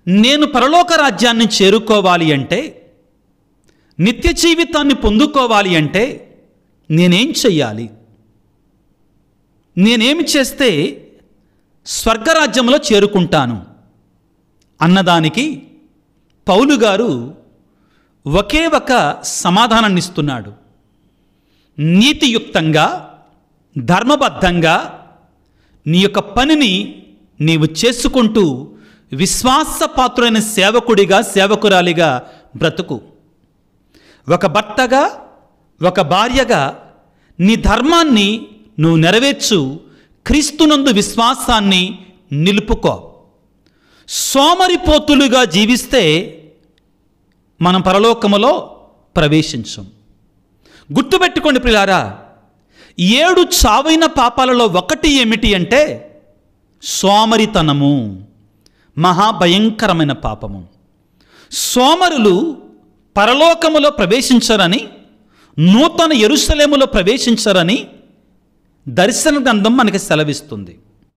నేను పరలోక రాజ్యాన్ని చేరుకోవాలి అంటే, నిత్య జీవితాన్ని పొందుకోవాలి అంటే నేనేం చెయ్యాలి? నేనేమి చేస్తే స్వర్గరాజ్యంలో చేరుకుంటాను అన్నదానికి పౌలు గారు ఒకే ఒక సమాధానాన్ని ఇస్తున్నాడు. నీతియుక్తంగా, ధర్మబద్ధంగా నీ యొక్క పనిని నీవు చేసుకుంటూ విశ్వాసపాత్రులైన సేవకుడిగా, సేవకురాలిగా బ్రతుకు. ఒక భర్తగా, ఒక భార్యగా నీ ధర్మాన్ని నువ్వు నెరవేర్చు. క్రీస్తునందు విశ్వాసాన్ని నిలుపుకో. సోమరిపోతులుగా జీవిస్తే మనం పరలోకములో ప్రవేశించం. గుర్తుపెట్టుకోండి ప్రియులారా, 7 చావైన పాపాలలో ఒకటి ఏమిటి అంటే సోమరితనము. మహాభయంకరమైన పాపము. సోమరులు పరలోకములో ప్రవేశించరని, నూతన యెరూషలేములో ప్రవేశించరని దర్శన గ్రంథం మనకి సెలవిస్తుంది.